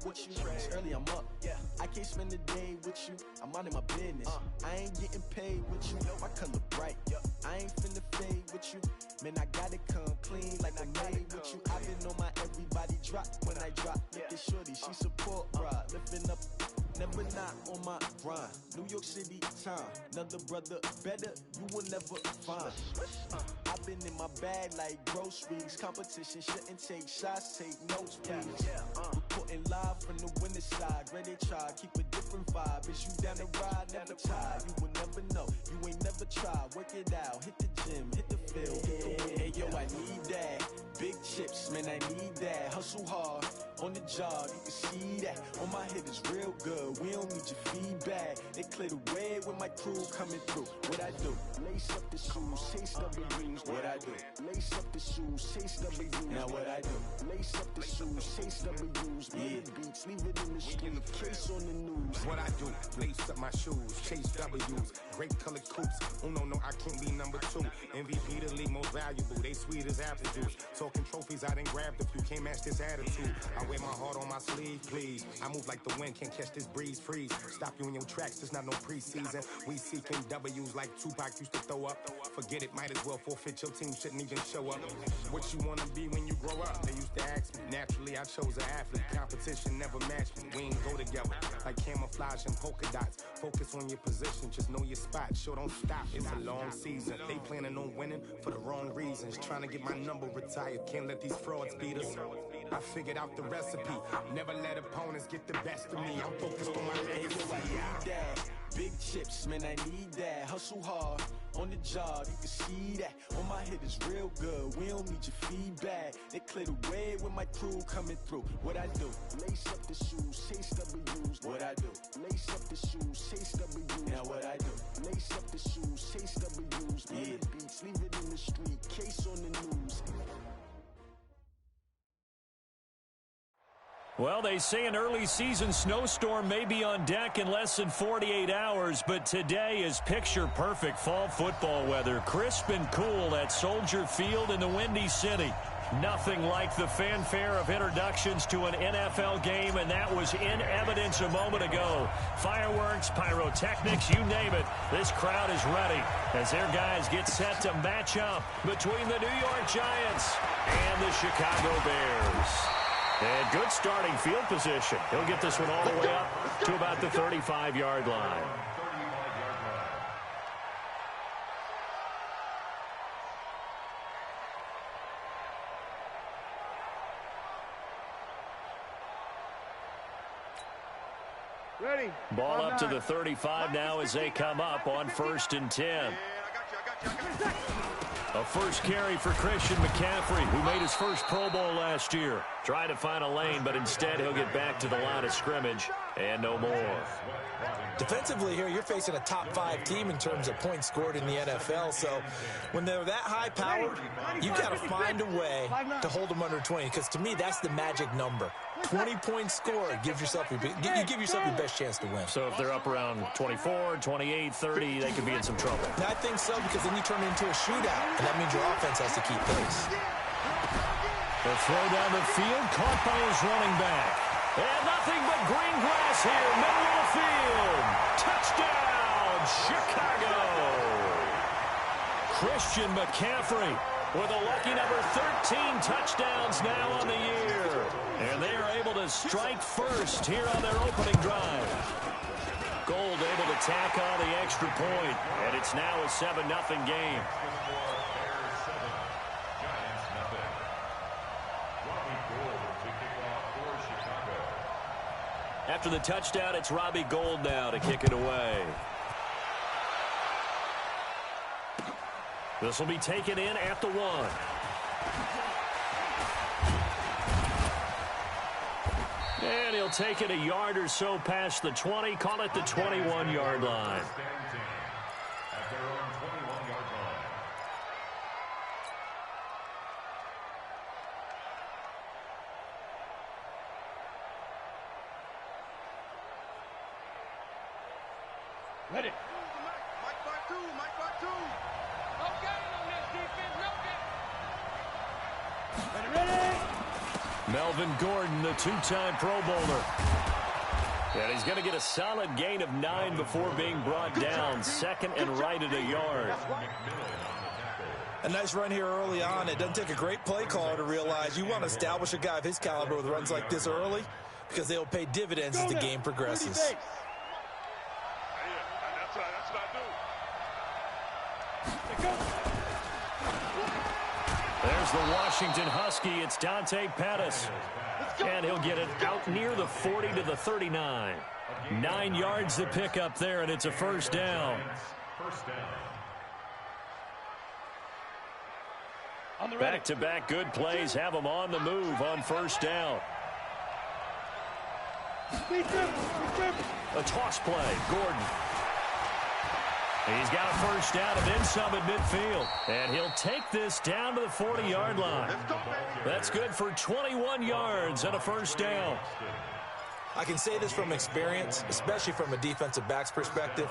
with you. It's early, I'm up. I can't spend the day with you. I'm minding my business. I ain't getting paid with you. My color bright. I ain't finna fade with you. Man, I gotta come clean like I made with you. I've been on my everybody drop when I drop. Look at shorty, she support ride. Lifting up, never not on my grind. New York City time. Another brother better, you will never find. I've been in my bag like groceries. Competition shouldn't take shots, take notes, please. Reporting live from the winning side. Ready to try, keep a different vibe. Is you down the ride, never tired. You will never know, you ain't never tried. Work it out, hit the gym, hit the field, hit the win. Hey yo, I need that. Big chips, man, I need that. Hustle hard, on the job, you can see that. On my head is real good, we don't need your feedback. They clear the way when my crew coming through. What I do? Lace up the shoes, chase W's. What I do? Lace up the shoes, chase W's. Now what I do? Lace up the shoes, chase W's. Yeah. Beats, leave it in the street, case on the news. What I do? Lace up my shoes, chase W's. Great colored coops. Oh no, I can't be number 2. MVP the league most valuable. They sweet as apple juice. Talking trophies, I done grabbed a few. Can't match this attitude. I wear my heart on my sleeve, please. I move like the wind, can't catch this breeze, freeze. Stop you in your tracks, there's not no preseason. We seeking W's like Tupac used to throw up. Forget it, might as well forfeit. Your team shouldn't even show up. What you wanna be when you grow up? They used to ask me. Naturally, I chose an athlete. Competition never matched me. We ain't go together like camouflage and polka dots. Focus on your position, just know your spot. Sure, don't stop. It's a long season. They planning on winning for the wrong reasons. Trying to get my number retired. Can't let these frauds beat us. I figured out the recipe. Never let opponents get the best of me. I'm focused on my legacy. I need that. Big chips, man, I need that. Hustle hard, on the job, you can see that. On my head is real good, we don't need your feedback. They clear the way when my crew coming through. What I do? Lace up the shoes, chase W's. What I do? Lace up the shoes, chase W's. Now what I do? Lace up the shoes, chase W's. Yeah. Beats, leave it in the street, case on the news. Well, they say an early season snowstorm may be on deck in less than 48 hours, but today is picture-perfect fall football weather. Crisp and cool at Soldier Field in the Windy City. Nothing like the fanfare of introductions to an NFL game, and that was in evidence a moment ago. Fireworks, pyrotechnics, you name it. This crowd is ready as their guys get set to match up between the New York Giants and the Chicago Bears. And good starting field position. He'll get this one all the way up to about the 35-yard line. Ready. Ball up to the 35 now as they come up on 1st and 10. A first carry for Christian McCaffrey, who made his first Pro Bowl last year. Tried to find a lane, but instead he'll get back to the line of scrimmage and no more. Defensively here, you're facing a top 5 team in terms of points scored in the NFL. So when they're that high powered, you've got to find a way to hold them under 20. Because to me, that's the magic number. 20 points scored gives yourself you give yourself your best chance to win. So if they're up around 24, 28, 30, they could be in some trouble. Now, I think so, because then you turn it into a shootout, and that means your offense has to keep pace. The throw down the field, caught by his running back. And nothing but green grass here, middle of the field. Touchdown, Chicago! Christian McCaffrey with a lucky number 13 touchdowns now on the year. And they are able to strike first here on their opening drive. Gold able to tack on the extra point, and it's now a 7-0 game. After the touchdown, it's Robbie Gould now to kick it away. This will be taken in at the 1. And he'll take it a yard or so past the 20, call it the 21-yard line. Ready. Mike Bartu. No gain on this defense. No gain. Ready. Melvin Gordon, the two-time Pro Bowler. And he's going to get a solid gain of 9 before being brought down. Second and right at a yard. A nice run here early on. It doesn't take a great play caller to realize you want to establish a guy of his caliber with runs like this early because they'll pay dividends as the game progresses. That's what I do. There's the Washington Husky. It's Dante Pettis. And he'll get it out near the 40 to the 39. 9 yards to pick up there, and it's a first down. Back-to-back good plays have them on the move on first down. A toss play, Gordon. He's got a first down and then some at midfield. And he'll take this down to the 40-yard line. That's good for 21 yards and a first down. I can say this from experience, especially from a defensive back's perspective.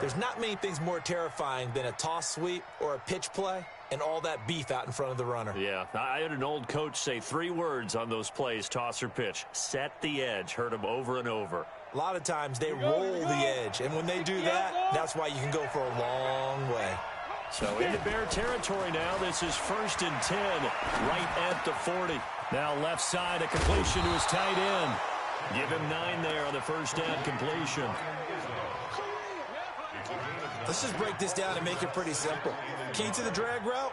There's not many things more terrifying than a toss sweep or a pitch play and all that beef out in front of the runner. Yeah, I had an old coach say 3 words on those plays, toss or pitch. Set the edge. Heard him over and over. A lot of times they roll the edge, and when they do that, that's why you can go for a long way. So into Bear territory now. This is 1st and 10, right at the 40. Now left side, a completion to his tight end. Give him 9 there on the first down completion. Let's just break this down and make it pretty simple. Key to the drag route,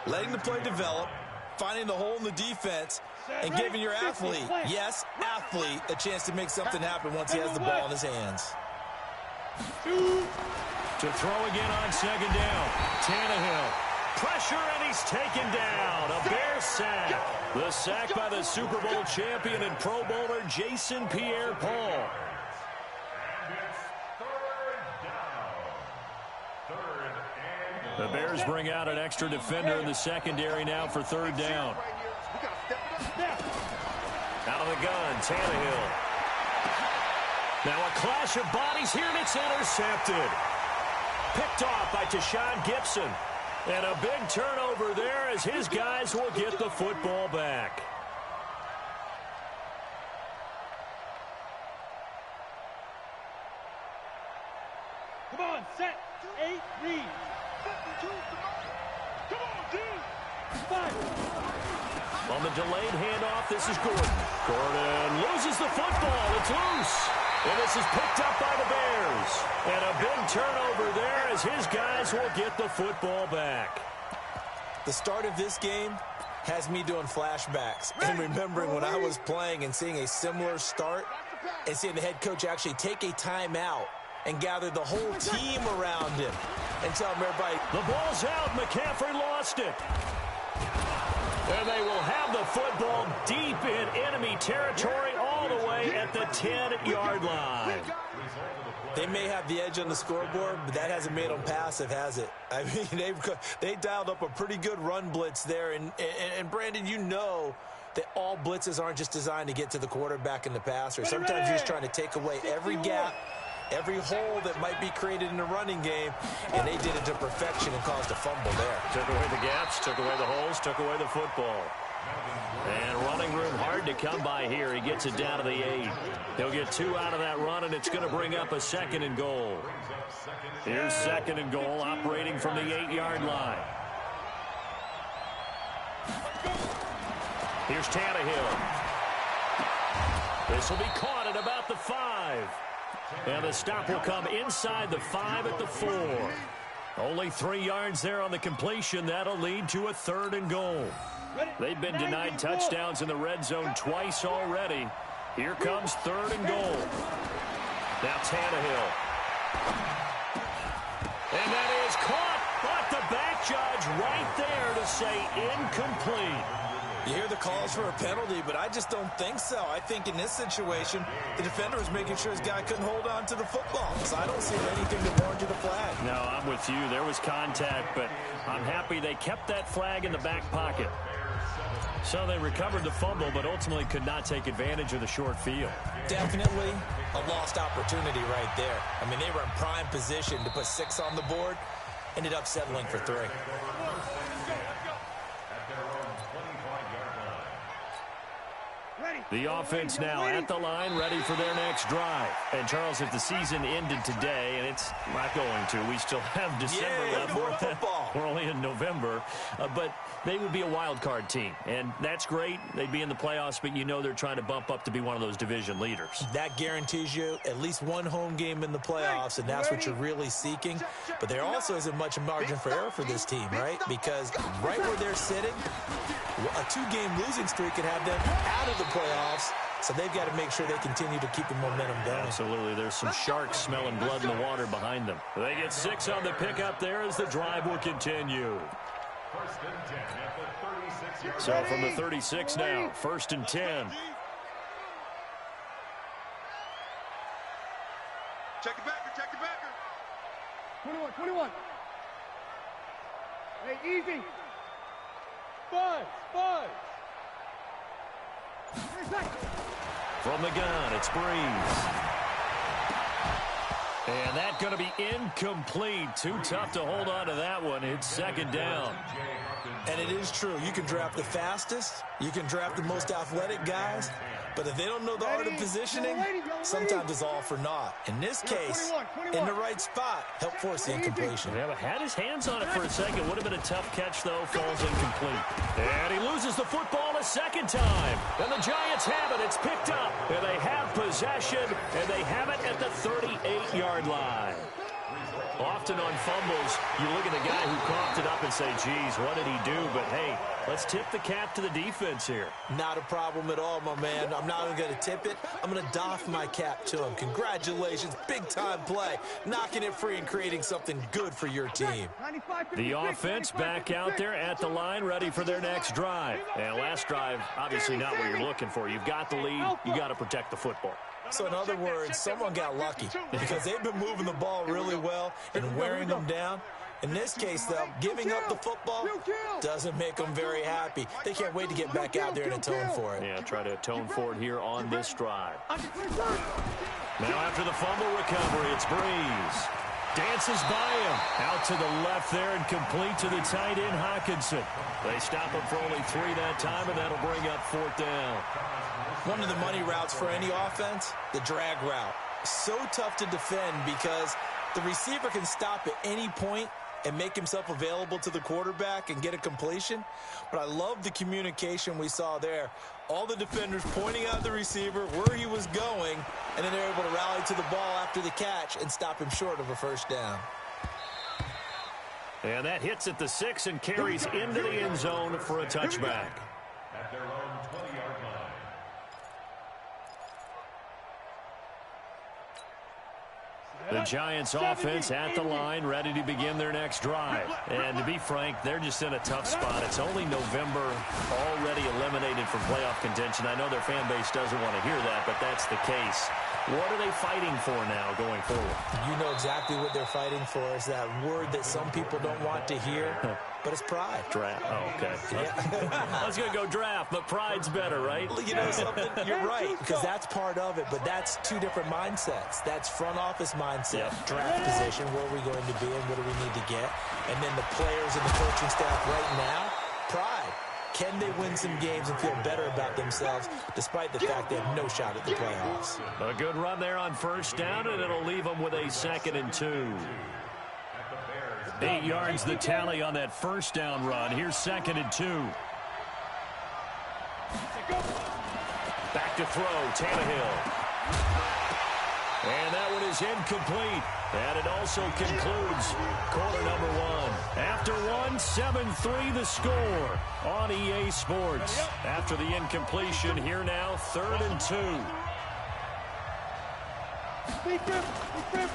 letting the play develop, finding the hole in the defense, and giving your athlete, yes, athlete, a chance to make something happen once he has the ball in his hands. To throw again on second down. Tannehill. Pressure, and he's taken down. A Bear sack. The sack by the Super Bowl champion and Pro Bowler Jason Pierre-Paul. The Bears bring out an extra defender in the secondary now for third down. Out of the gun, Tannehill. Now a clash of bodies here, and it's intercepted. Picked off by Tashawn Gibson. And a big turnover there as his guys will get the football back. Come on, set, 8, read. 52, come on, dude. 5. On the delayed handoff, this is Gordon. Gordon loses the football. It's loose. And this is picked up by the Bears. And a big turnover there as his guys will get the football back. The start of this game has me doing flashbacks and remembering when I was playing and seeing a similar start and seeing the head coach actually take a timeout and gather the whole team around him and tell everybody. The ball's out. McCaffrey lost it. And they will have the football deep in enemy territory all the way at the 10-yard line. They may have the edge on the scoreboard, but that hasn't made them passive, has it? I mean, they dialed up a pretty good run blitz there. And Brandon, you know that all blitzes aren't just designed to get to the quarterback and the passer. Sometimes you're just trying to take away every gap, every hole that might be created in the running game, and they did it to perfection and caused a fumble there. Took away the gaps, took away the holes, took away the football. And running room hard to come by here. He gets it down to the 8. He'll get 2 out of that run, and it's going to bring up a 2nd and goal. Here's 2nd and goal, operating from the 8-yard line. Here's Tannehill. This will be caught at about the 5. And the stop will come inside the 5 at the 4. Only 3 yards there on the completion. That'll lead to a 3rd and goal. They've been denied touchdowns in the red zone twice already. Here comes 3rd and goal. Now Tannehill. And that is caught, but the back judge right there to say incomplete. You hear the calls for a penalty, but I just don't think so. I think in this situation, the defender was making sure his guy couldn't hold on to the football. So I don't see anything to warrant you the flag. No, I'm with you. There was contact, but I'm happy they kept that flag in the back pocket. So they recovered the fumble, but ultimately could not take advantage of the short field. Definitely a lost opportunity right there. I mean, they were in prime position to put 6 on the board, ended up settling for 3. The offense now at the line, ready for their next drive. And, Charles, if the season ended today, and it's not going to, we still have December left. More football. We're only in November. But they would be a wild card team. And that's great. They'd be in the playoffs, but you know they're trying to bump up to be one of those division leaders. That guarantees you at least one home game in the playoffs, and that's what you're really seeking. But there also isn't much margin for error for this team, right? Because right where they're sitting, a 2-game losing streak could have them out of the playoffs, so they've got to make sure they continue to keep the momentum going. Absolutely. There's some sharks smelling blood in the water behind them. They get 6 on the pickup there as the drive will continue. So from the 36 now, 1st and 10. Check it backer, check it backer. 21. Hey, easy. Buzz. From the gun, it's Breeze. And that's going to be incomplete. Too tough to hold on to that one. It's 2nd down. And it is true. You can draft the fastest. You can draft the most athletic guys. But if they don't know the art of positioning, sometimes it's all for naught. In this case, in the right spot, help force the incompletion. Yeah, but had his hands on it for a second. Would have been a tough catch, though. Falls incomplete. And he loses the football a 2nd time. And the Giants have it. It's picked up. And they have possession. And they have it at the 38-yard line. Often on fumbles, you look at the guy who coughed it up and say, geez, what did he do? But, hey, let's tip the cap to the defense here. Not a problem at all, my man. I'm not even going to tip it. I'm going to doff my cap to him. Congratulations. Big-time play. Knocking it free and creating something good for your team. The offense back out there at the line, ready for their next drive. And last drive, obviously not what you're looking for. You've got the lead. You got to protect the football. So in other words, someone got lucky because they've been moving the ball really well and wearing them down. In this case, though, giving up the football doesn't make them very happy. They can't wait to get back out there and atone for it. Yeah, try to atone for it here on this drive. Now after the fumble recovery, it's Breeze. Dances by him. Out to the left there and complete to the tight end, Hockenson. They stop him for only 3 that time, and that'll bring up 4th down. One of the money routes for any offense, the drag route. So tough to defend because the receiver can stop at any point and make himself available to the quarterback and get a completion. But I love the communication we saw there. All the defenders pointing out the receiver, where he was going, and then they're able to rally to the ball after the catch and stop him short of a 1st down. And that hits at the 6 and carries into the end zone for a touchback. At their own 20-yard line. The Giants offense at the line, ready to begin their next drive. And to be frank, they're just in a tough spot. It's only November, already eliminated from playoff contention. I know their fan base doesn't want to hear that, but that's the case. What are they fighting for now going forward? You know exactly what they're fighting for. Is that word that some people don't want to hear, but it's pride. Draft. Oh, okay. Yeah. I was going to go draft, but pride's better, right? You know something? You're right, because that's part of it, but that's 2 different mindsets. That's front office mindset, draft position, where are we going to be and what do we need to get? And then the players and the coaching staff right now, pride. Can they win some games and feel better about themselves despite the fact they have no shot at the playoffs? A good run there on 1st down, and it'll leave them with a 2nd and 2. 8 yards the tally on that 1st down run. Here's 2nd and 2. Back to throw, Tannehill. And that one is incomplete. And it also concludes quarter number 1. After 1, 7-3 the score on EA Sports. After the incompletion, here now, 3rd and 2.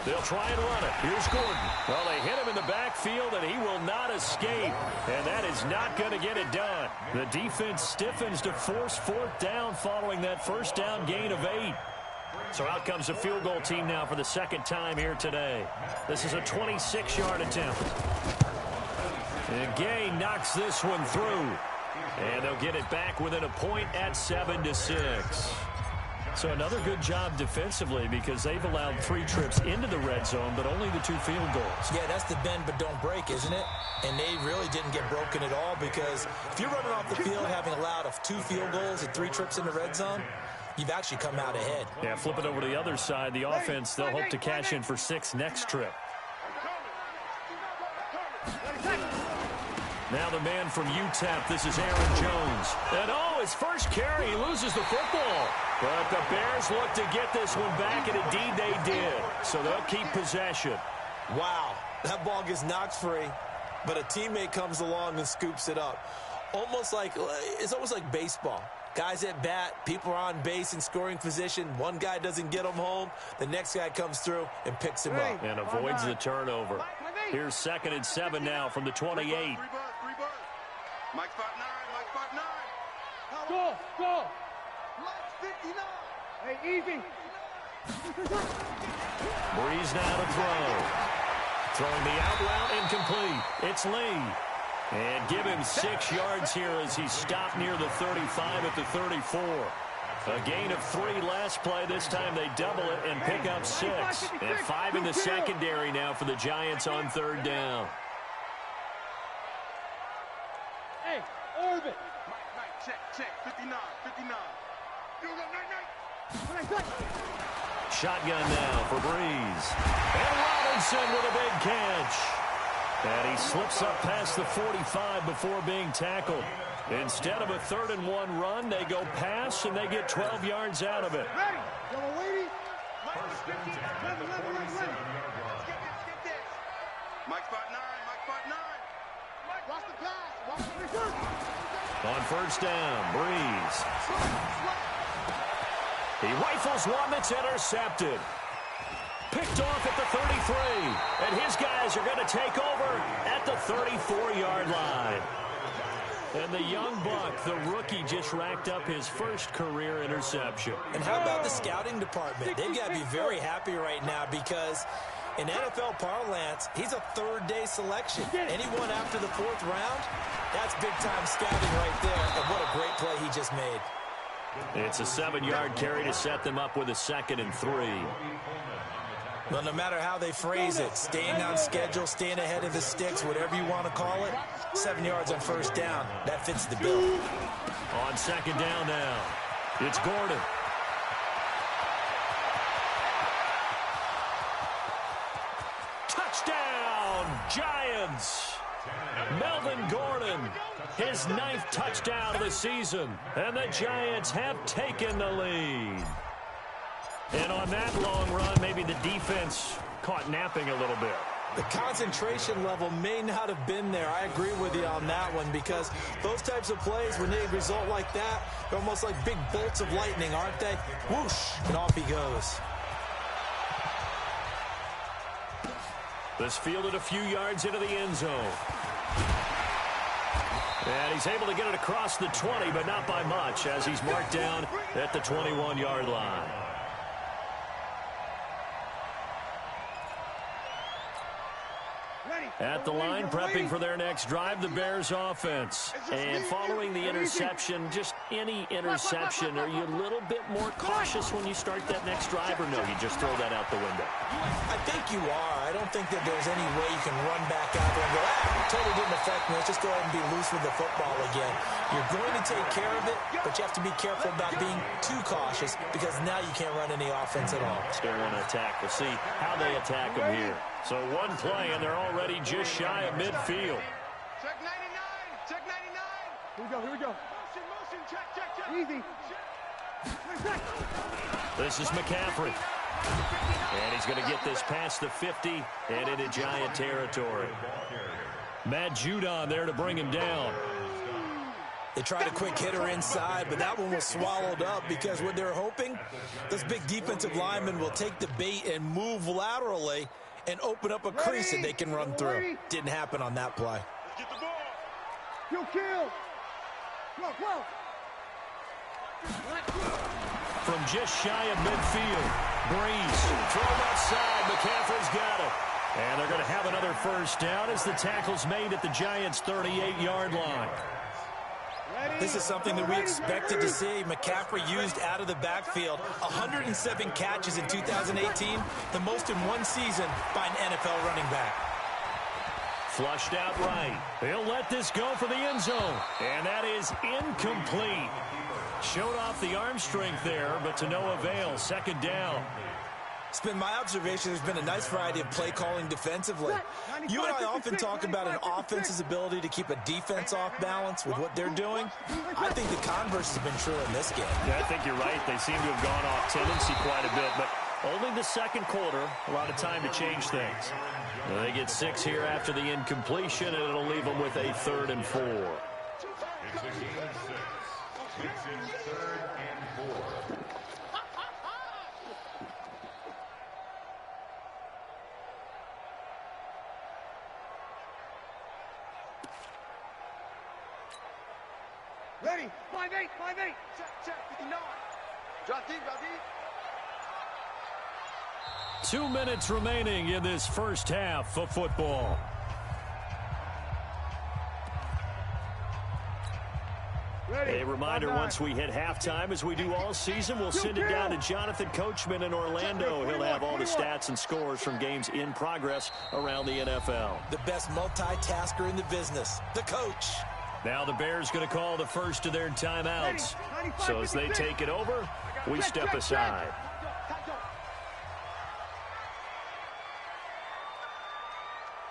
They'll try and run it. Here's Gordon. Well, they hit him in the backfield, and he will not escape. And that is not going to get it done. The defense stiffens to force 4th down following that 1st down gain of 8. So out comes the field goal team now for the 2nd time here today. This is a 26-yard attempt. And Gay knocks this one through. And they'll get it back within a point at 7-6. So another good job defensively because they've allowed 3 trips into the red zone, but only the 2 field goals. Yeah, that's the bend but don't break, isn't it? And they really didn't get broken at all because if you're running off the field having allowed 2 field goals and 3 trips in the red zone, you've actually come out ahead. Yeah, flip it over to the other side. The offense, they'll hope to cash in for 6 next trip. Now the man from UTEP, this is Aaron Jones. And his first carry, he loses the football. But the Bears look to get this one back, and indeed they did. So they'll keep possession. Wow, that ball gets knocked free, but a teammate comes along and scoops it up. It's almost like baseball. Guys at bat, people are on base in scoring position. One guy doesn't get him home. The next guy comes through and picks him up. And avoids the turnover. Here's 2nd and 7 now from the 28. Mike spot 9, Mike spot 9. Go. Mike 59. Hey, easy. Breeze now to throw. Throwing the out route incomplete. It's Lee. And give him 6 yards here as he stopped near the 35 at the 34. A gain of 3 last play. This time they double it and pick up 6. And 5 in the secondary now for the Giants on 3rd down. Hey, orbit. Night, check, 59. You got night. Shotgun now for Breeze. And Robinson with a big catch. And he slips up past the 45 before being tackled. Instead of a 3rd and 1 run, they go pass, and they get 12 yards out of it. Ready. Go, lady. Let's get this. Mike spot 9, Mike spot 9. Watch the pass. On 1st down, Breeze. He rifles one that's intercepted. Picked off at the 33. And his guys are going to take over at the 34-yard line. And the young buck, the rookie, just racked up his first career interception. And how about the scouting department? They've got to be very happy right now because in NFL parlance, he's a 3rd-day selection. Anyone after the 4th round, that's big-time scouting right there. And what a great play he just made. It's a 7-yard carry to set them up with a 2nd and 3. Well, no matter how they phrase it, staying on schedule, staying ahead of the sticks, whatever you want to call it, 7 yards on 1st down, that fits the bill. On 2nd down now, it's Gordon. Touchdown, Giants! Melvin Gordon, his 9th touchdown of the season, and the Giants have taken the lead. And on that long run, maybe the defense caught napping a little bit. The concentration level may not have been there. I agree with you on that one because those types of plays, when they result like that, they're almost like big bolts of lightning, aren't they? Whoosh, and off he goes. This fielded a few yards into the end zone. And he's able to get it across the 20, but not by much as he's marked down at the 21-yard line. At the line, prepping for their next drive, the Bears offense. And following the interception, just any interception, are you a little bit more cautious when you start that next drive, or no, you just throw that out the window? I think you are. I don't think that there's any way you can run back out there and go, totally didn't affect me. Let's just go ahead and be loose with the football again. You're going to take care of it, but you have to be careful about being too cautious because now you can't run any offense at all. Still want to attack. We'll see how they attack them here. So one play, and they're already just shy of midfield. Check 99. Check 99. Here we go. Motion. Check. Easy. This is McCaffrey. And he's going to get this past the 50 and into Giant territory. Matt Judon there to bring him down. They tried a quick hitter inside, but that one was swallowed up because what they're hoping, this big defensive lineman will take the bait and move laterally and open up a crease that they can run through. Didn't happen on that play. Get the ball. Kill. Go. From just shy of midfield, Breeze thrown outside. McCaffrey's got it. And they're going to have another first down as the tackle's made at the Giants' 38-yard line. This is something that we expected to see. McCaffrey used out of the backfield. 107 catches in 2018, the most in one season by an NFL running back. Flushed out right. He'll let this go for the end zone. And that is incomplete. Showed off the arm strength there, but to no avail. Second down. It's been my observation there's been a nice variety of play calling defensively. You and I often talk about an offense's ability to keep a defense off balance with what they're doing. I think the converse has been true in this game. Yeah, I think you're right. They seem to have gone off tendency quite a bit, but only the second quarter, a lot of time to change things. Now they get 6 here after the incompletion, and it'll leave them with a 3rd and 4. It's a gain of 6. It's 3rd and 4. Ready? 5-8, 5-8. Check, 59. Drop deep, drop deep. 2 minutes remaining in this first half of football. Ready? A reminder, once we hit halftime, as we do all season, we'll send it down to Jonathan Coachman in Orlando. He'll have all the stats and scores from games in progress around the NFL. The best multitasker in the business, the coach. Now the Bears going to call the first of their timeouts. So as they take it over, we step aside.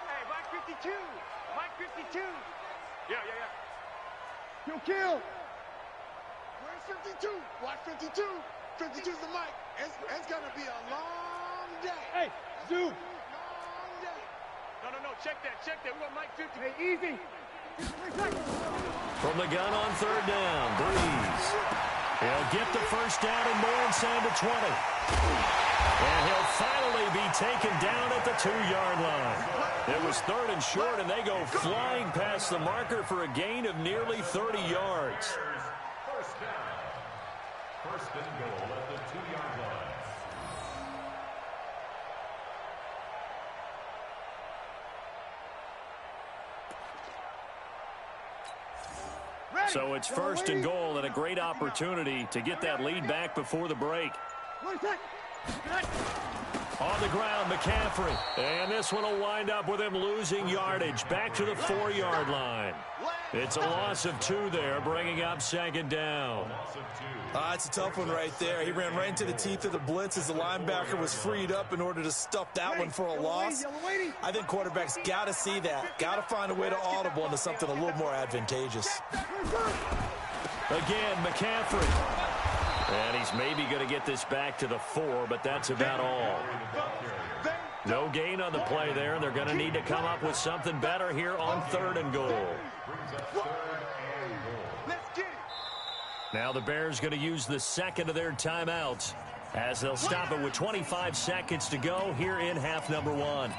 Hey, Mike 52. Mike 52. Yeah. Kill. Where's 52? Watch 52. 52's the mic. It's going to be a long day. Hey, zoom. Long day. No. Check that. We want Mike 50. Hey, easy. From the gun on 3rd down, Breeze. He'll get the first down and more inside the 20. And he'll finally be taken down at the 2-yard line. It was 3rd and short, and they go flying past the marker for a gain of nearly 30 yards. First down. First and goal at the 2-yard line. So it's 1st and goal, and a great opportunity to get that lead back before the break. On the ground, McCaffrey. And this one will wind up with him losing yardage. Back to the 4-yard line. It's a loss of 2 there, bringing up 2nd down. It's a tough one right there. He ran right into the teeth of the blitz as the linebacker was freed up in order to stuff that one for a loss. I think quarterbacks got to see that. Got to find a way to audible into something a little more advantageous. Again, McCaffrey. And he's maybe going to get this back to the 4, but that's about all. No gain on the play there, and they're going to need to come up with something better here on 3rd and goal. Now the Bears going to use the second of their timeouts as they'll stop it with 25 seconds to go here in half number 1.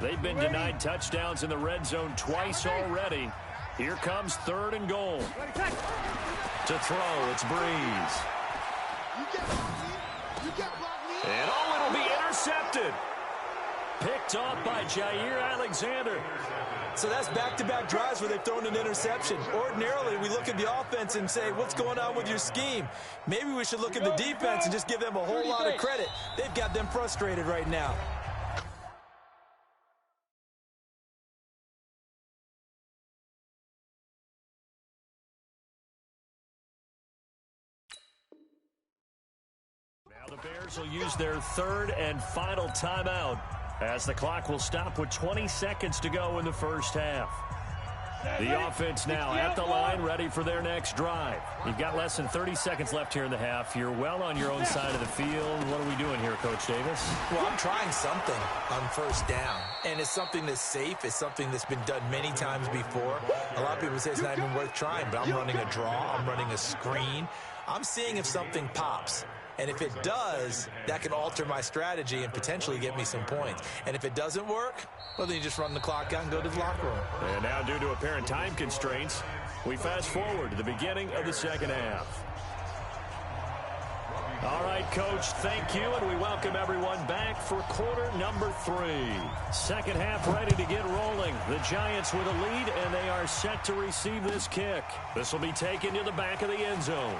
They've been denied touchdowns in the red zone twice already. Here comes 3rd and goal. To throw, it's Breeze. And it'll be intercepted. Picked off by Jair Alexander. So that's back-to-back drives where they've thrown an interception. Ordinarily, we look at the offense and say, what's going on with your scheme? Maybe we should look at the defense and just give them a whole lot of credit. They've got them frustrated right now. Now the Bears will use their 3rd and final timeout as the clock will stop with 20 seconds to go in the first half. The offense now at the line, ready for their next drive. You've got less than 30 seconds left here in the half. You're well on your own side of the field. What are we doing here, Coach Davis? Well, I'm trying something on 1st down, and it's something that's safe. It's something that's been done many times before. A lot of people say it's not even worth trying, but I'm running a draw. I'm running a screen. I'm seeing if something pops. And if it does, that can alter my strategy and potentially get me some points. And if it doesn't work, well, then you just run the clock out and go to the locker room. And now, due to apparent time constraints, we fast forward to the beginning of the second half. All right, Coach, thank you, and we welcome everyone back for quarter number 3. Second half ready to get rolling. The Giants with a lead, and they are set to receive this kick. This will be taken to the back of the end zone.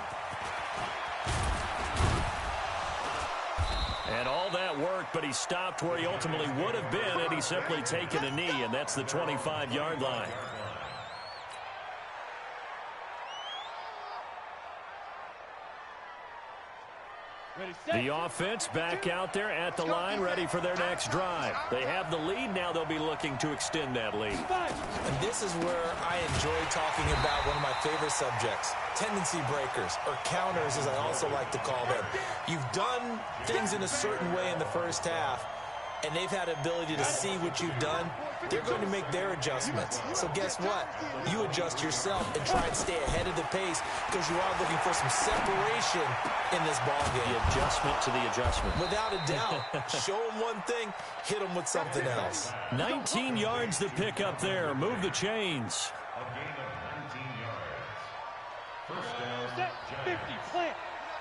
And all that work, but he stopped where he ultimately would have been had he simply taken a knee, and that's the 25-yard line. The offense back out there at the line, ready for their next drive. They have the lead. Now they'll be looking to extend that lead. And this is where I enjoy talking about one of my favorite subjects, tendency breakers, or counters, as I also like to call them. You've done things in a certain way in the first half, and they've had the ability to see what you've done. They're going to make their adjustments. So guess what? You adjust yourself and try and stay ahead of the pace because you are looking for some separation in this ballgame. The adjustment to the adjustment. Without a doubt. Show them one thing, hit them with something else. 19 yards to pick up there. Move the chains. A gain of 19 yards. First down, Set, 50, plant.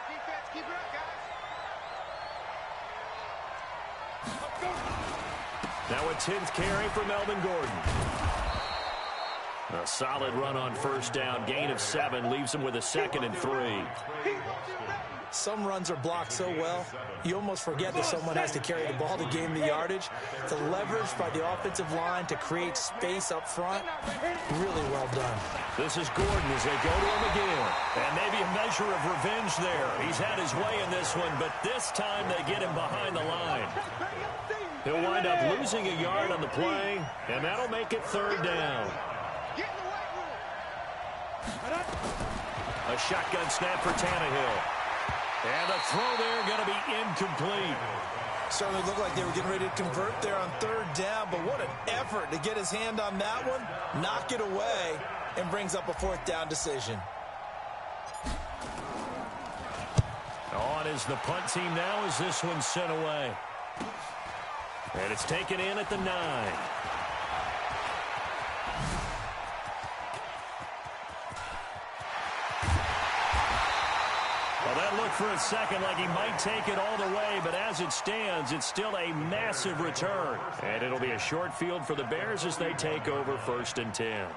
Defense, keep it up, guys. Now a 10th carry for Melvin Gordon. A solid run on first down. Gain of 7 leaves him with a 2nd and 3. Some runs are blocked so well, you almost forget that someone has to carry the ball to gain the yardage. The leverage by the offensive line to create space up front, really well done. This is Gordon as they go to him again. And maybe a measure of revenge there. He's had his way in this one, but this time they get him behind the line. He'll wind up losing a yard on the play, and that'll make it 3rd down. Get in the weight room. A shotgun snap for Tannehill. And the throw there going to be incomplete. Certainly looked like they were getting ready to convert there on 3rd down, but what an effort to get his hand on that one, knock it away, and brings up a 4th down decision. On is the punt team now as this one's sent away. And it's taken in at the 9. Well, that looked for a second like he might take it all the way, but as it stands, it's still a massive return. And it'll be a short field for the Bears as they take over 1st and 10.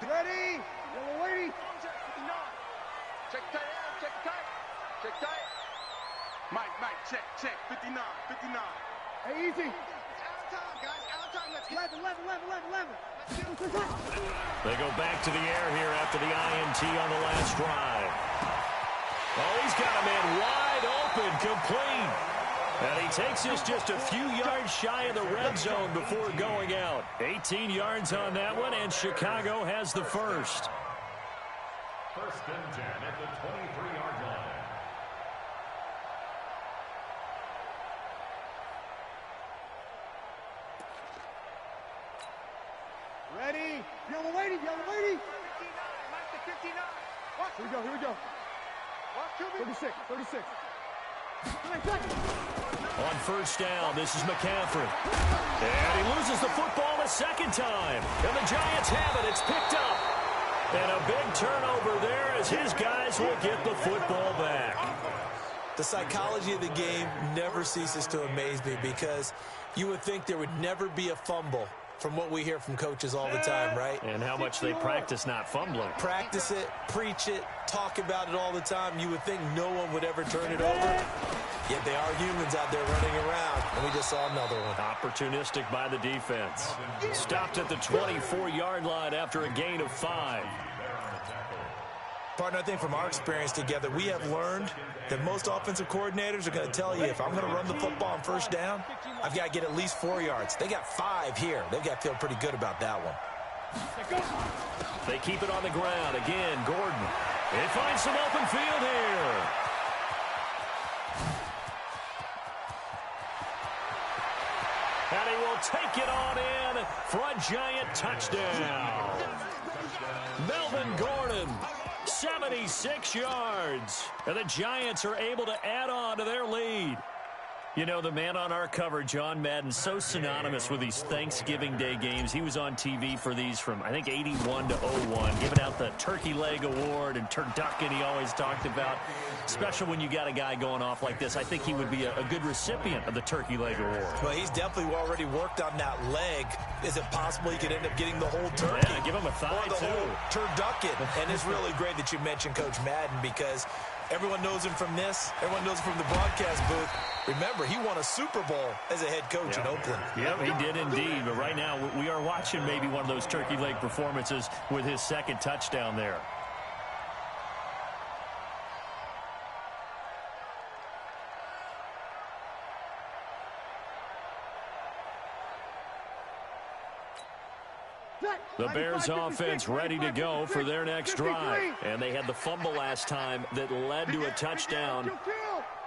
Ready? Yellow lady. Check tight, check tight. Check tight. Mike, check. 59. Hey, easy. Out of time, guys. Out of time. Let's get 11. They go back to the air here after the INT on the last drive. Oh, he's got a man wide open, complete. And he takes this just a few yards shy of the red zone before going out. 18 yards on that one, and Chicago has the first. 1st and 10 at the 23-yard line. Ready? Yellow lady. 59. Mike to 59. Watch. Here we go. Watch, 36. On first down, this is McCaffrey. And he loses the football a 2nd time. And the Giants have it. It's picked up. And a big turnover there as his guys will get the football back. The psychology of the game never ceases to amaze me because you would think there would never be a fumble from what we hear from coaches all the time, right? And how much they practice not fumbling. Practice it, preach it, talk about it all the time. You would think no one would ever turn it over. Yet they are humans out there running around, and we just saw another one. Opportunistic by the defense. Stopped at the 24-yard line after a gain of 5. Partner, I think from our experience together, we have learned that most offensive coordinators are going to tell you, if I'm going to run the football on first down, I've got to get at least 4 yards. They got 5 here. They've got to feel pretty good about that one. They keep it on the ground. Again, Gordon. They find some open field here. And he will take it on in for a Giant touchdown. Melvin Gordon, 76 yards. And the Giants are able to add on to their lead. You know, the man on our cover, John Madden, so synonymous with these Thanksgiving Day games. He was on TV for these from, I think, 81 to 01, giving out the Turkey Leg Award and turducken he always talked about. Special when you got a guy going off like this. I think he would be a good recipient of the Turkey Leg Award. Well, he's definitely already worked on that leg. Is it possible he could end up getting the whole turkey? Yeah, give him a thigh, or the too. whole turducken. And it's really great that you mentioned Coach Madden because everyone knows him from this. Everyone knows him from the broadcast booth. Remember, he won a Super Bowl as a head coach in Oakland. Yep, he did indeed. But right now, we are watching maybe one of those turkey leg performances with his second touchdown there. The Bears offense ready to go for their next drive. And they had the fumble last time that led to a touchdown.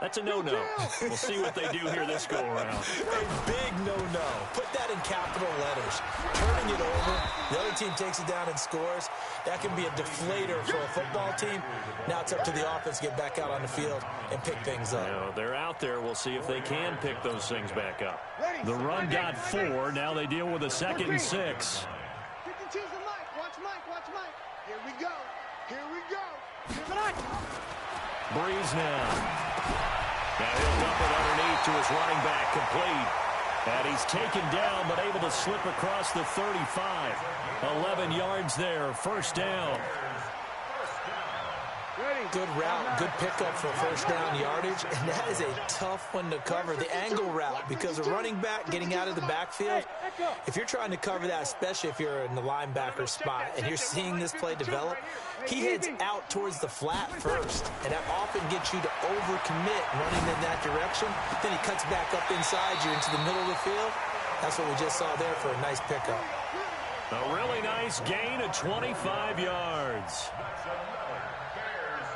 That's a no-no. We'll see what they do here this go-around. A big no-no. Put that in capital letters. Turning it over, the other team takes it down and scores. That can be a deflator for a football team. Now it's up to the offense to get back out on the field and pick things up. You know, they're out there. We'll see if they can pick those things back up. The run got 4. Now they deal with a 2nd and 6. Here we go. Here we go. Breeze now. Now he'll dump it underneath to his running back, complete. And he's taken down, but able to slip across the 35. 11 yards there, first down. Good route, good pickup for first down yardage, and that is a tough one to cover, the angle route, because a running back getting out of the backfield, if you're trying to cover that, especially if you're in the linebacker spot and you're seeing this play develop, he heads out towards the flat first, and that often gets you to overcommit running in that direction. Then he cuts back up inside you into the middle of the field. That's what we just saw there for a nice pickup. A really nice gain of 25 yards.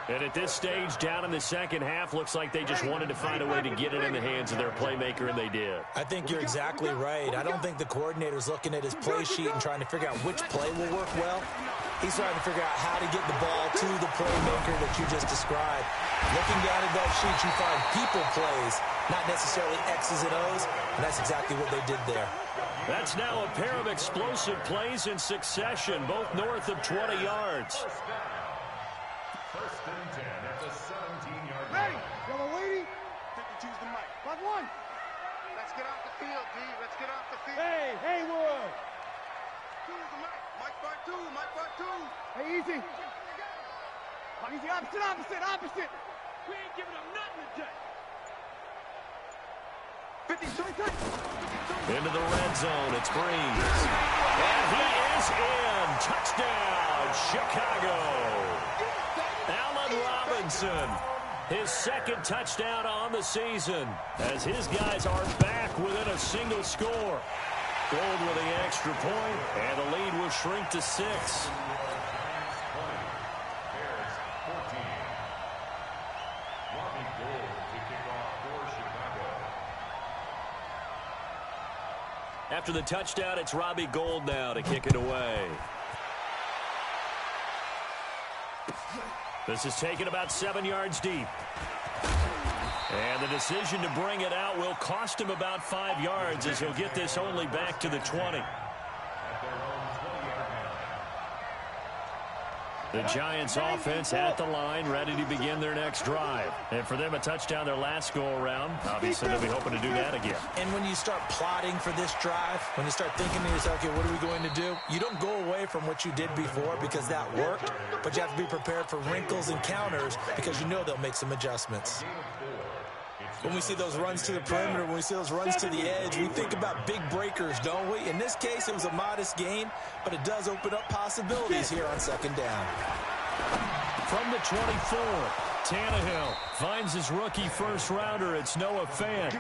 And at this stage, down in the second half, looks like they just wanted to find a way to get it in the hands of their playmaker, and they did. I think you're exactly right. I don't think the coordinator's looking at his play sheet and trying to figure out which play will work well. He's trying to figure out how to get the ball to the playmaker that you just described. Looking down at that sheet, you find people plays, not necessarily X's and O's, and that's exactly what they did there. That's now a pair of explosive plays in succession, both north of 20 yards. First and 10 at the 17-yard line. Ready. Yellow lady. 52's the mic. Block 1. Let's get off the field, D. Let's get off the field. Hey, Haywood. 2's the mic. Mike part 2. Mike part 2. Hey, easy. Easy. Opposite. We ain't giving them nothing today. 52. Into the red zone. It's Breeze. And he is in. Touchdown, Chicago. Allen Robinson, his second touchdown on the season, as his guys are back within a single score. Gold with the extra point, and the lead will shrink to 6. Bears 14. Robbie Gould to kick off for Chicago. After the touchdown, it's Robbie Gould now to kick it away. This is taken about 7 yards deep. And the decision to bring it out will cost him about 5 yards, as he'll get this only back to the 20. The Giants offense at the line, ready to begin their next drive. And for them, a touchdown their last go-around. Obviously, they'll be hoping to do that again. And when you start plotting for this drive, when you start thinking to yourself, okay, what are we going to do? You don't go away from what you did before because that worked, but you have to be prepared for wrinkles and counters because you know they'll make some adjustments. When we see those runs to the perimeter, when we see those runs to the edge, we think about big breakers, don't we? In this case, it was a modest gain, but it does open up possibilities here on second down. From the 24, Tannehill finds his rookie first-rounder. It's Noah Fant.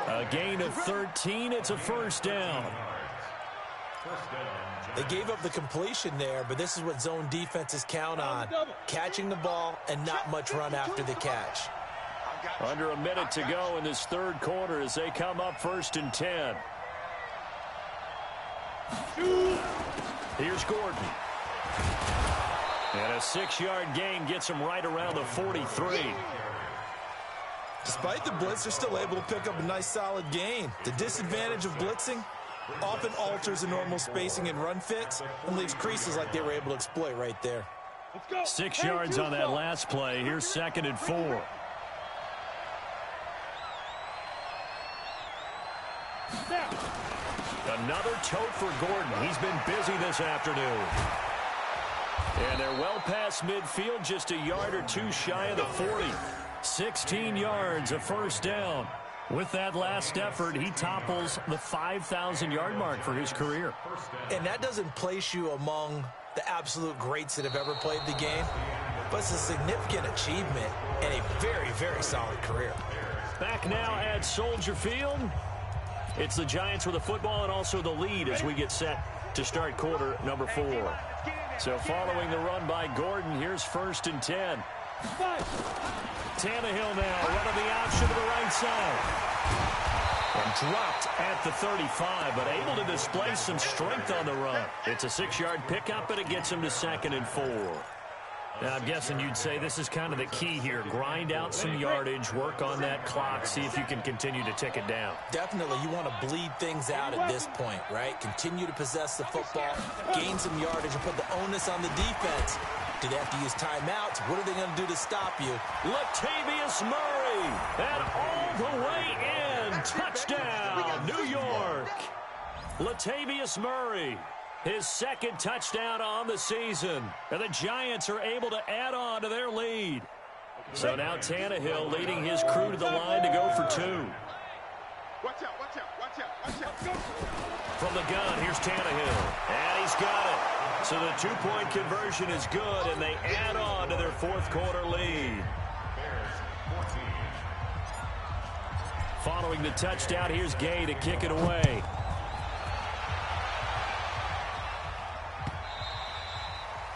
A gain of 13. It's a first down. They gave up the completion there, but this is what zone defenses count on. Catching the ball and not much run after the catch. Under a minute to go in this third quarter as they come up 1st and 10. Here's Gordon. And a 6-yard gain gets him right around the 43. Despite the blitz, they're still able to pick up a nice solid gain. The disadvantage of blitzing often alters the normal spacing and run fits and leaves creases like they were able to exploit right there. 6 yards on that last play. Here's 2nd and 4. Another tote for Gordon. He's been busy this afternoon. And they're well past midfield, just a yard or two shy of the 40. 16 yards, a first down. With that last effort, he topples the 5,000-yard mark for his career. And that doesn't place you among the absolute greats that have ever played the game, but it's a significant achievement and a very, very solid career. Back now at Soldier Field. It's the Giants with the football and also the lead as we get set to start quarter number 4. So following the run by Gordon, here's 1st and 10. Tannehill now running the option to the right side. And dropped at the 35, but able to display some strength on the run. It's a 6-yard pickup, but it gets him to 2nd and 4. Now, I'm guessing you'd say this is kind of the key here. Grind out some yardage, work on that clock, see if you can continue to tick it down. Definitely, you want to bleed things out at this point, right? Continue to possess the football, gain some yardage, and put the onus on the defense. Do they have to use timeouts? What are they going to do to stop you? Latavius Murray, and all the way in. Touchdown, New York. Latavius Murray, his 2nd touchdown on the season. And the Giants are able to add on to their lead. So now Tannehill leading his crew to the line to go for 2. Watch out, watch out, watch out, watch out. From the gun, here's Tannehill. And he's got it. So the 2-point conversion is good, and they add on to their 4th quarter lead. Following the touchdown, here's Gay to kick it away.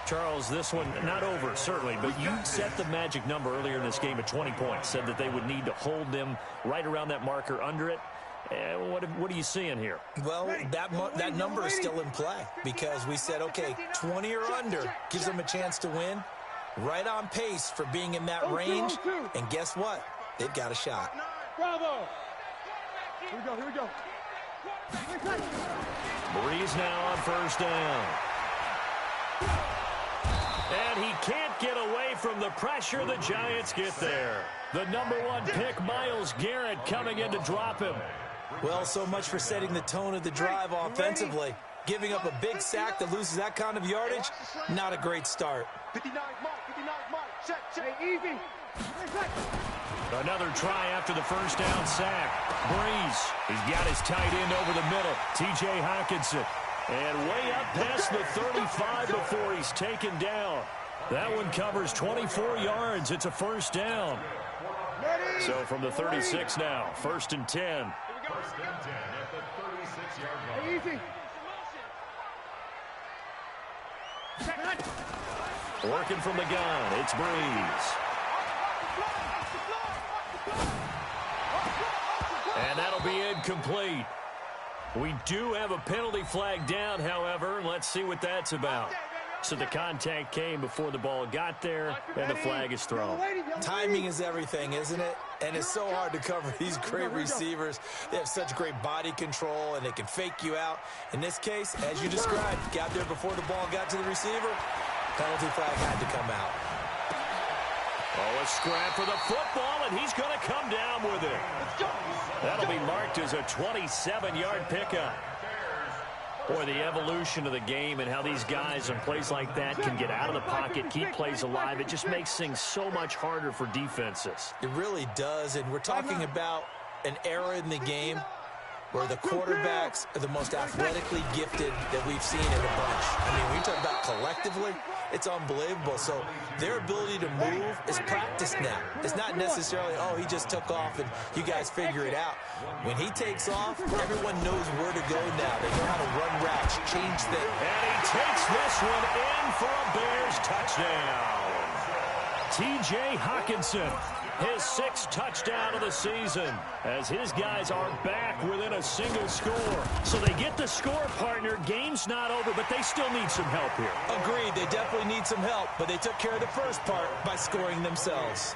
Charles, this one not over, certainly, but you set the magic number earlier in this game at 20 points, said that they would need to hold them right around that marker under it. What are you seeing here? Well, that number is still in play because we said, okay, 20 or under gives them a chance to win. Right on pace for being in that range. And guess what? They've got a shot. Bravo. Here we go, here we go. Breeze now on 1st down. And he can't get away from the pressure. The Giants get there. The #1 pick, Myles Garrett, coming in to drop him. Well, so much for setting the tone of the drive offensively. Giving up a big sack that loses that kind of yardage, not a great start. 59 mark, check, easy. Another try after the 1st down sack. Breeze, he's got his tight end over the middle, T.J. Hockenson. And way up past the 35 before he's taken down. That one covers 24 yards. It's a 1st down. So from the 36 now, 1st and 10. 1st and 10 at the 36-yard line. Easy. Working from the gun, it's Breeze. And that'll be incomplete. We do have a penalty flag down, however. Let's see what that's about. So the contact came before the ball got there, and the flag is thrown. Timing is everything, isn't it? And it's so hard to cover these great receivers. They have such great body control, and they can fake you out. In this case, as you described, got there before the ball got to the receiver. Penalty flag had to come out. Oh, a scrap for the football, and he's going to come down with it. That'll be marked as a 27-yard pickup. Boy, the evolution of the game and how these guys in plays like that can get out of the pocket, keep plays alive, it just makes things so much harder for defenses. It really does, and we're talking about an era in the game where the quarterbacks are the most athletically gifted that we've seen in a bunch. I mean, when you talk about collectively, it's unbelievable. So their ability to move is practiced now. It's not necessarily, oh, he just took off and you guys figure it out. When he takes off, everyone knows where to go now. They know how to run routes, change things. And he takes this one in for a Bears touchdown. T.J. Hockenson, his 6th touchdown of the season, as his guys are back within a single score. So they get the score, partner. Game's not over, but they still need some help here. Agreed, they definitely need some help, but they took care of the first part by scoring themselves.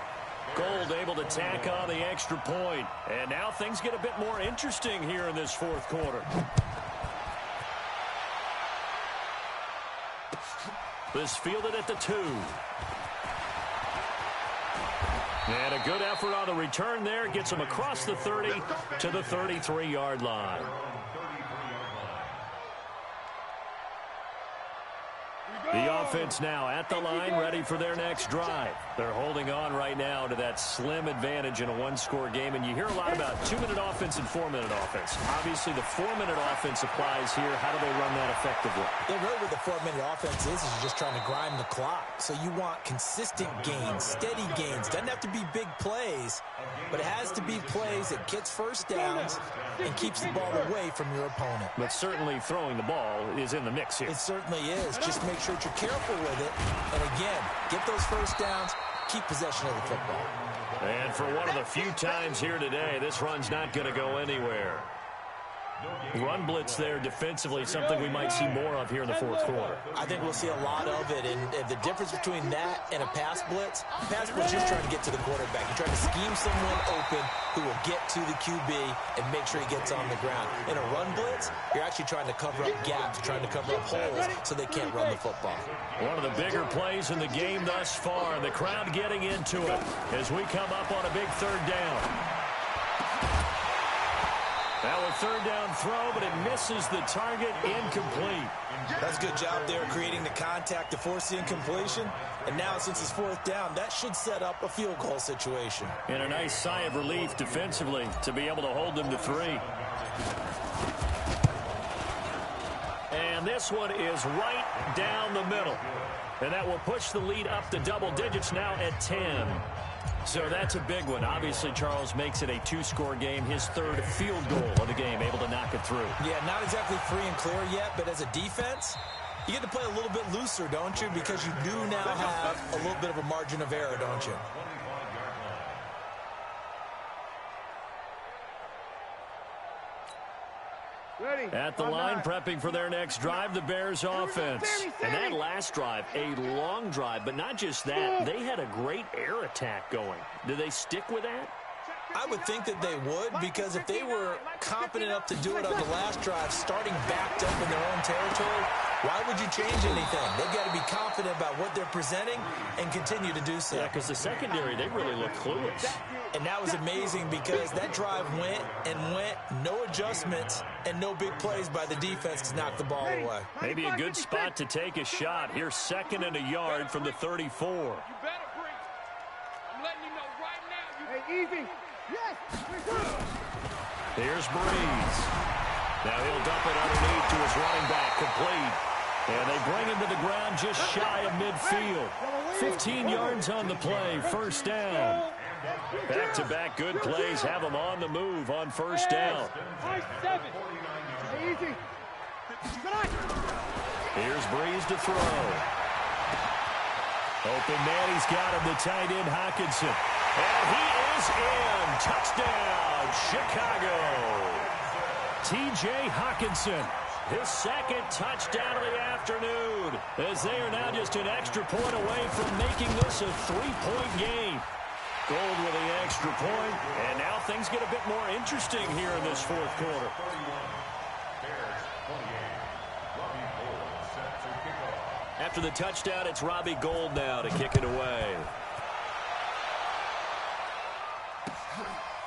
Gold able to tack on the extra point. And now things get a bit more interesting here in this 4th quarter. This fielded at the 2. And a good effort on the return there. Gets him across the 30 to the 33-yard line. The offense now at the line, ready for their next drive. They're holding on right now to that slim advantage in a one-score game, and you hear a lot about 2-minute offense and 4-minute offense. Obviously, the 4-minute offense applies here. How do they run that effectively? Yeah, really what the 4-minute offense is you're just trying to grind the clock. So you want consistent gains, steady gains. Doesn't have to be big plays, but it has to be plays that gets first downs and keeps the ball away from your opponent. But certainly throwing the ball is in the mix here. It certainly is. Just make sure that you're careful with it. And again, get those first downs, keep possession of the football. And for one of the few times here today, this run's not going to go anywhere. Run blitz there defensively, something we might see more of here in the fourth quarter. I think we'll see a lot of it, and the difference between that and a pass blitz you're just trying to get to the quarterback. You're trying to scheme someone open who will get to the QB and make sure he gets on the ground. In a run blitz, you're actually trying to cover up gaps, trying to cover up holes so they can't run the football. One of the bigger plays in the game thus far. The crowd getting into it as we come up on a big third down. Now a third down throw, but it misses the target, incomplete. That's a good job there creating the contact to force the incompletion. And now since it's fourth down, that should set up a field goal situation. And a nice sigh of relief defensively to be able to hold them to 3. And this one is right down the middle. And that will push the lead up to double digits now at 10. So that's a big one. Obviously, Charles makes it a 2-score game, his third field goal of the game, able to knock it through. Yeah, not exactly free and clear yet, but as a defense, you get to play a little bit looser, don't you? Because you do now have a little bit of a margin of error, don't you? At the line, prepping for their next drive, the Bears offense. And that last drive, a long drive, but not just that. They had a great air attack going. Do they stick with that? I would think that they would, because if they were confident enough to do it on the last drive, starting backed up in their own territory, why would you change anything? They've got to be confident about what they're presenting and continue to do so. Yeah, because the secondary, they really look clueless. And that was amazing because that drive went and went, no adjustments and no big plays by the defense to knock the ball away. Maybe a good spot to take a shot. Here's 2nd and a yard from the 34. You better break. I'm letting you know right now. Hey, easy. Yes. Here's Breeze. Now he'll dump it underneath to his running back, complete. And they bring him to the ground just shy of midfield. 15 yards on the play, first down. Back-to-back good plays have them on the move on first down. Easy. Here's Breeze to throw. Open man, he's got him, the tight end Hockenson. And he is in. Touchdown, Chicago. T.J. Hockenson, his 2nd touchdown of the afternoon, as they are now just an extra point away from making this a 3-point game. Gold with the extra point, and now things get a bit more interesting here in this fourth quarter. After the touchdown, it's Robbie Gould now to kick it away.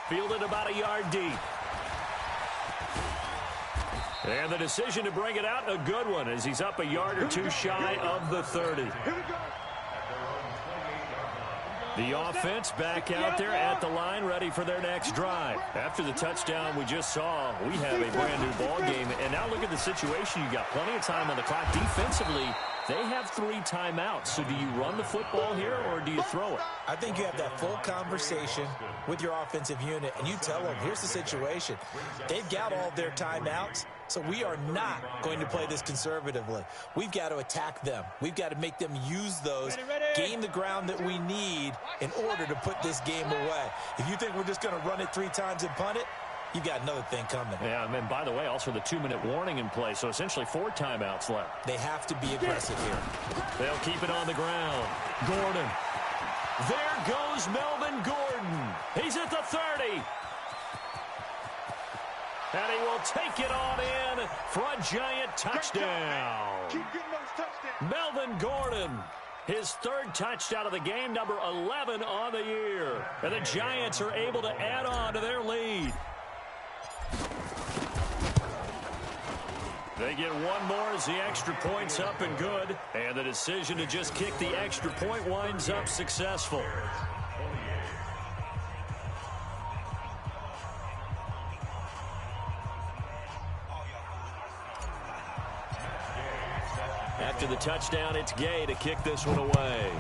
Fielded about a yard deep. And the decision to bring it out, a good one, as he's up a yard or two shy of the 30. The offense back out there at the line, ready for their next drive. After the touchdown we just saw, we have a brand-new ball game. And now look at the situation. You've got plenty of time on the clock. Defensively, they have 3 timeouts. So do you run the football here, or do you throw it? I think you have that full conversation with your offensive unit, and you tell them, here's the situation. They've got all their timeouts, so we are not going to play this conservatively. We've got to attack them. We've got to make them use those, gain the ground that we need in order to put this game away. If you think we're just going to run it 3 times and punt it, you've got another thing coming. Yeah, and by the way, also the 2-minute warning in play, so essentially 4 timeouts left. They have to be aggressive here. They'll keep it on the ground. Gordon. There goes Melvin Gordon. He's at the 30. And he will take it on in for a giant touchdown. Keep getting those touchdowns. Melvin Gordon, his 3rd touchdown of the game, number 11 on the year. And the Giants are able to add on to their lead. They get one more as the extra point's up and good. And the decision to just kick the extra point winds up successful. After the touchdown, it's Gay to kick this one away.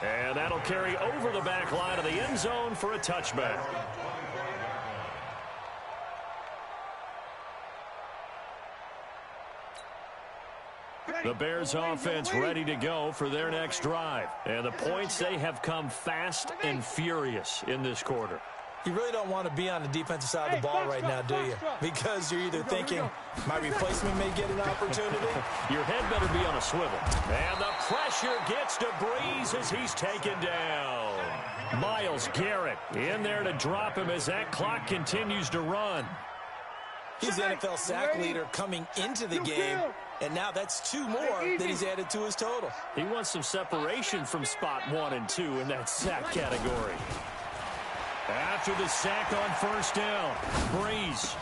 And that'll carry over the back line of the end zone for a touchback. The Bears offense ready to go for their next drive. And the points, they have come fast and furious in this quarter. You really don't want to be on the defensive side of the ball right now, do you? Because you're either thinking, my replacement may get an opportunity. Your head better be on a swivel. And the pressure gets to Breeze as he's taken down. Myles Garrett in there to drop him as that clock continues to run. He's the NFL sack leader coming into the game, and now that's 2 more that he's added to his total. He wants some separation from spot 1 and 2 in that sack category. After the sack on first down, Breeze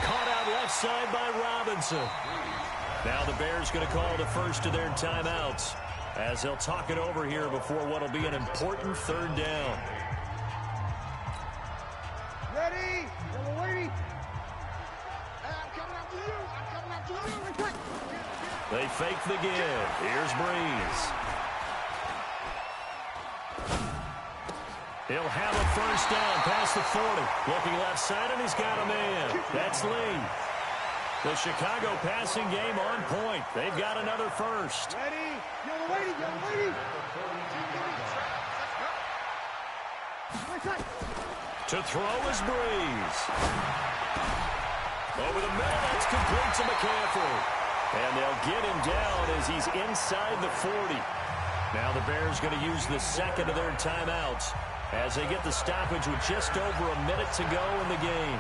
caught out left side by Robinson. Now the Bears going to call the first of their timeouts as they'll talk it over here before what will be an important 3rd down. Ready? Yellow lady. I'm coming after you. I'm coming after you. They fake the give. Here's Breeze. He'll have a first down past the 40. Looking left side, and he's got a man. That's Lee. The Chicago passing game on point. They've got another first. Ready? Yellow lady. Yellow lady. To throw is Breeze. Over the middle, that's complete to McCaffrey. And they'll get him down as he's inside the 40. Now the Bears going to use the second of their timeouts as they get the stoppage with just over a minute to go in the game.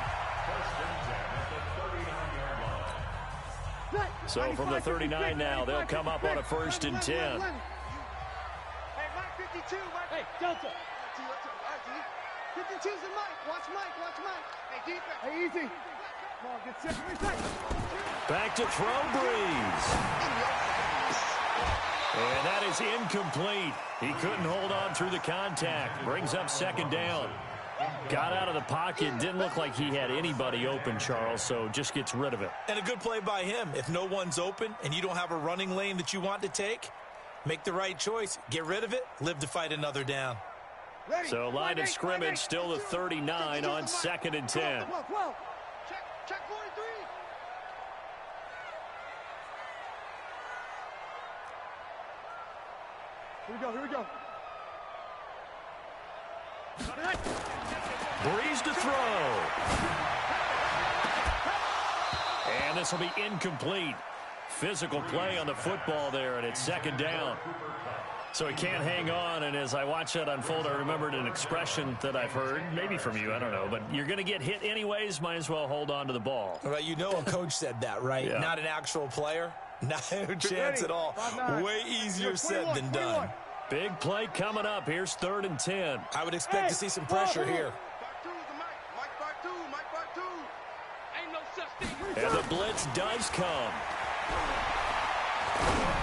So from the 39 now, they'll come up on a 1st and 10. Hey, Mike 52. Hey, Delta. 52's the Mike. Watch Mike. Watch Mike. Hey, defense. Hey, easy. Come on, get set. Back to throw, Breeze. And that is incomplete. He couldn't hold on through the contact. Brings up 2nd down. Got out of the pocket. Didn't look like he had anybody open, Charles, so just gets rid of it. And a good play by him. If no one's open and you don't have a running lane that you want to take, make the right choice. Get rid of it. Live to fight another down. So line of scrimmage still the 39 on 2nd and 10. Check 43. Here we go. Breeze to throw. And this will be incomplete. Physical play on the football there, and it's 2nd down. So he can't hang on, and as I watch that unfold, I remembered an expression that I've heard, maybe from you, I don't know, but you're going to get hit anyways, might as well hold on to the ball. Well, you know a coach said that, right? Yeah. Not an actual player. No chance at all. Way easier said than done. Big play coming up. Here's 3rd and 10. I would expect to see some pressure here. And the blitz does come.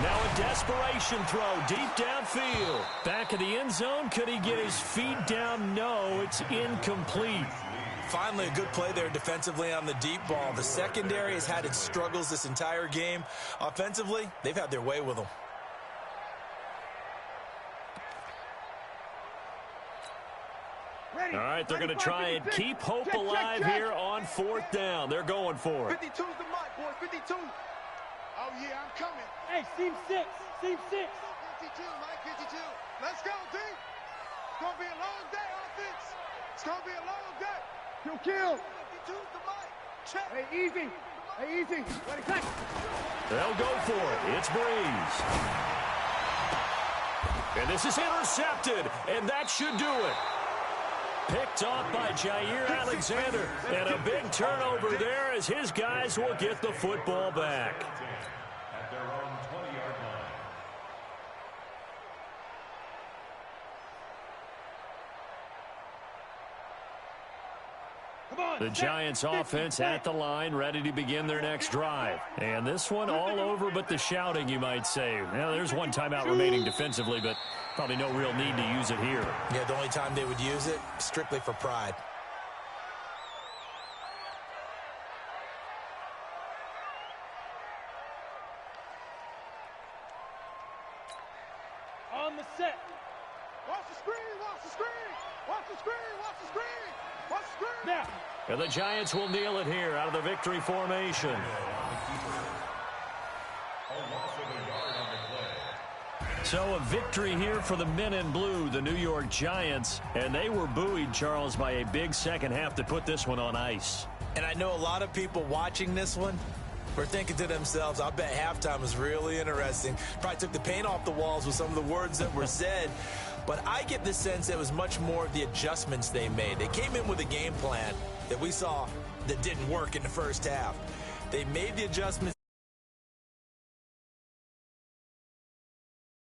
Now a desperation throw deep downfield. Back of the end zone. Could he get his feet down? No, it's incomplete. Finally, a good play there defensively on the deep ball. The secondary has had its struggles this entire game. Offensively, they've had their way with them. All right, they're going to try and keep hope alive here on 4th down. They're going for it. 52's the mic, boys. 52. Oh, yeah, I'm coming. Hey, seam 6. Seam 6. 52, Mike, 52. Let's go, D. It's going to be a long day, offense. It's going to be a long day. Kill. 52's the mic. Check. Hey, easy. Hey, easy. Ready, back. They'll go for it. It's Breeze. And this is intercepted, and that should do it. Picked off by Jair Alexander, and a big turnover there as his guys will get the football back. At their own 20-yard line. Come The Giants offense at the line, ready to begin their next drive. And this one all over but the shouting, you might say. Now, there's one timeout remaining defensively, but probably no real need to use it here. Yeah, the only time they would use it, strictly for pride. On the set. Watch the screen, watch the screen, watch the screen, watch the screen, watch the screen. Now. And the Giants will kneel it here out of the victory formation. So a victory here for the men in blue, the New York Giants. And they were buoyed, Charles, by a big second half to put this one on ice. And I know a lot of people watching this one were thinking to themselves, I bet halftime was really interesting. Probably took the paint off the walls with some of the words that were said. But I get the sense it was much more of the adjustments they made. They came in with a game plan that we saw that didn't work in the first half. They made the adjustments